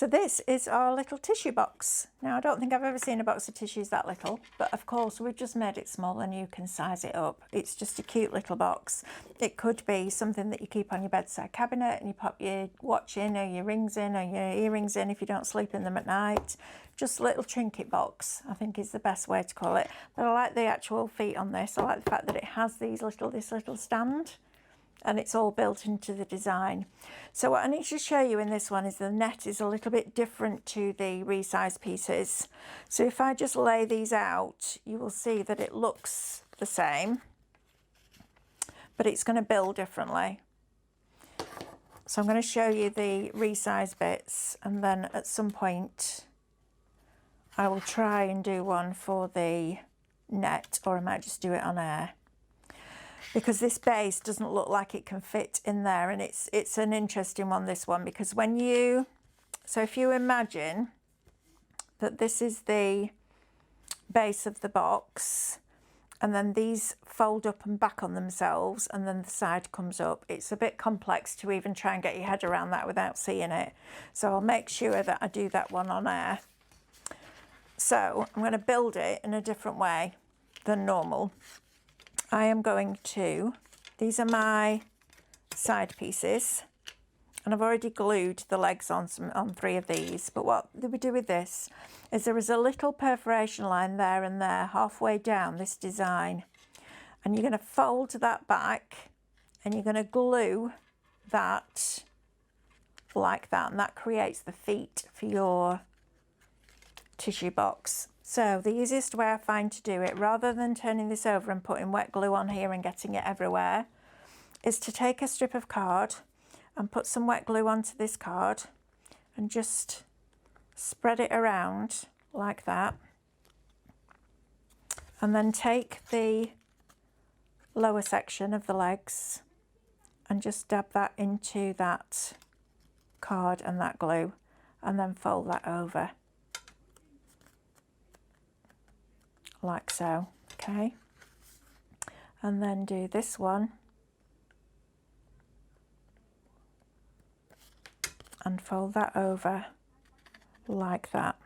So this is our little tissue box. Now, I don't think I've ever seen a box of tissues that little, but of course we've just made it small and you can size it up. It's just a cute little box. It could be something that you keep on your bedside cabinet and you pop your watch in or your rings in or your earrings in if you don't sleep in them at night. Just a little trinket box, I think is the best way to call it. But I like the actual feet on this. I like the fact that it has this little stand. And it's all built into the design. So what I need to show you in this one is the net is a little bit different to the resized pieces. So if I just lay these out, you will see that it looks the same, but it's going to build differently. So I'm going to show you the resized bits, and then at some point I will try and do one for the net, or I might just do it on air. Because this base doesn't look like it can fit in there, and it's an interesting one, this one, because when you, so if you imagine that this is the base of the box, and then these fold up and back on themselves, and then the side comes up, it's a bit complex to even try and get your head around that without seeing it. So I'll make sure that I do that one on air. So I'm going to build it in a different way than normal. I am going to, these are my side pieces, and I've already glued the legs on 3 of these, but what we do with this is there is a little perforation line there and there halfway down this design, and you're going to fold that back and you're going to glue that like that, and that creates the feet for your tissue box. So the easiest way I find to do it, rather than turning this over and putting wet glue on here and getting it everywhere, is to take a strip of card and put some wet glue onto this card and just spread it around like that. And then take the lower section of the legs and just dab that into that card and that glue, and then fold that over. Like so, okay, and then do this one and fold that over like that.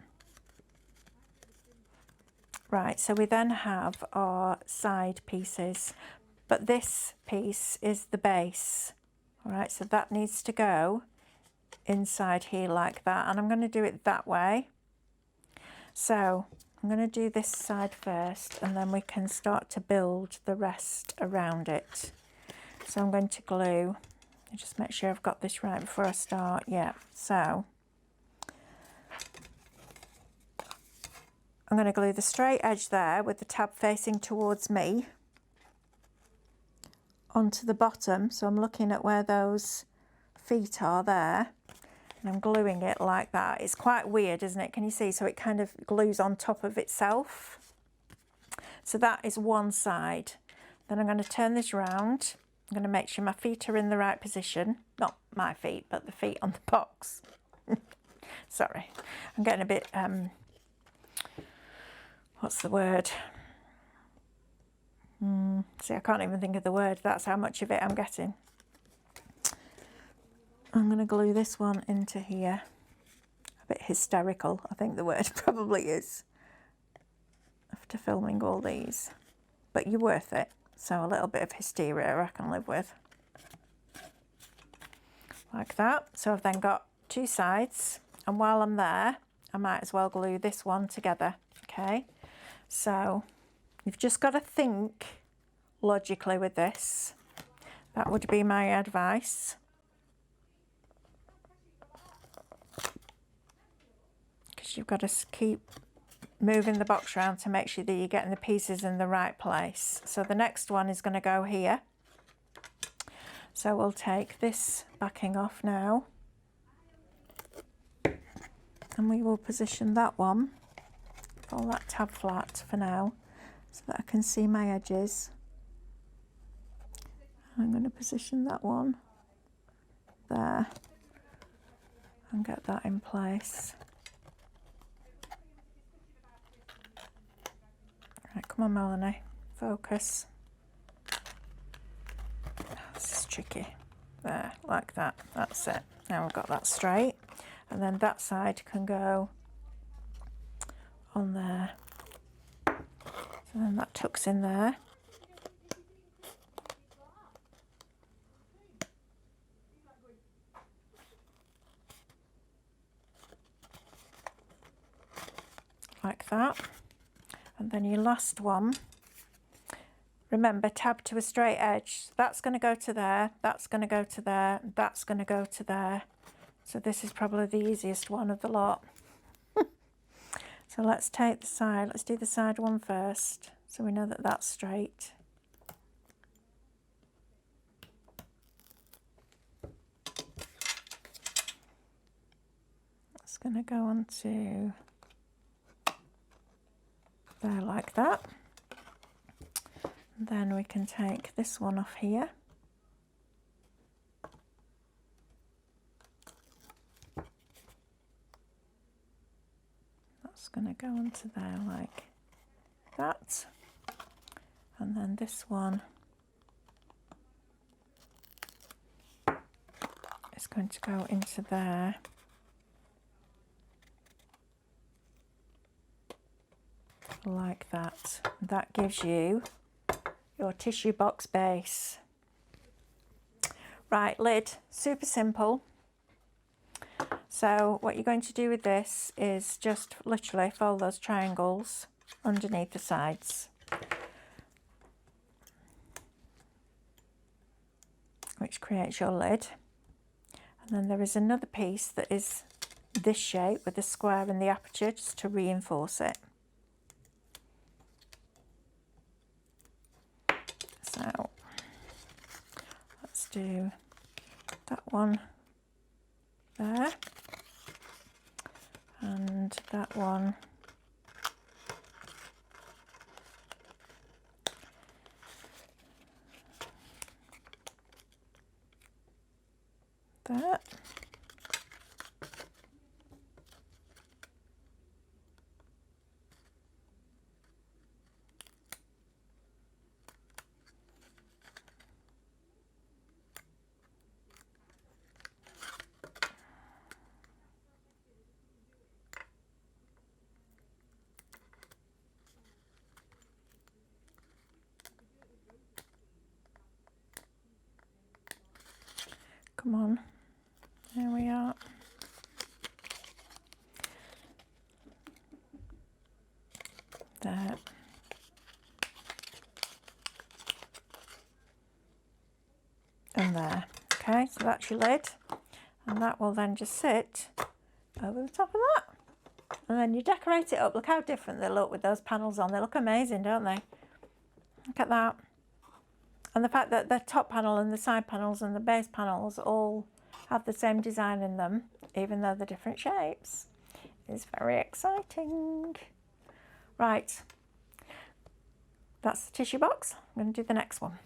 Right, so we then have our side pieces, but this piece is the base. All right, so that needs to go inside here like that, and I'm going to do it that way. So I'm going to do this side first, and then we can start to build the rest around it. So I'm going to glue, just make sure I've got this right before I start. Yeah, so I'm going to glue the straight edge there with the tab facing towards me onto the bottom. So I'm looking at where those feet are there. And I'm gluing it like that. It's quite weird, isn't it? Can you see? So it kind of glues on top of itself. So that is one side. Then I'm going to turn this round. I'm going to make sure my feet are in the right position. Not my feet, but the feet on the box. Sorry. I'm getting a bit, what's the word? See, I can't even think of the word. That's how much of it I'm getting. I'm going to glue this one into here. A bit hysterical, I think the word probably is, after filming all these. But you're worth it. So a little bit of hysteria I can live with. Like that. So I've then got 2 sides. And while I'm there, I might as well glue this one together. Okay. So you've just got to think logically with this. That would be my advice. You've got to keep moving the box around to make sure that you're getting the pieces in the right place. So the next one is going to go here. So we'll take this backing off now, and we will position that one, pull that tab flat for now so that I can see my edges. I'm going to position that one there and get that in place. Right, come on Melanie, focus. This is tricky. There, like that, that's it. Now we've got that straight. and then that side can go on there. So then that tucks in there. Like that. And then your last one, remember, tab to a straight edge. That's going to go to there, that's going to go to there, that's going to go to there. So this is probably the easiest one of the lot. So let's take the side, let's do the side one first, so we know that that's straight. It's going to go onto there like that. And then we can take this one off here. That's going to go onto there like that. And then this one is going to go into there. Like that. That gives you your tissue box base. Right, lid, super simple. So what you're going to do with this is just literally fold those triangles underneath the sides, which creates your lid. And then there is another piece that is this shape with the square and the aperture, just to reinforce it. So let's do that one there, and that one there. Come on, there we are. There. And there. Okay, so that's your lid. And that will then just sit over the top of that. And then you decorate it up. Look how different they look with those panels on. They look amazing, don't they? Look at that. And the fact that the top panel and the side panels and the base panels all have the same design in them, even though they're different shapes, is very exciting. Right, that's the tissue box. I'm going to do the next one.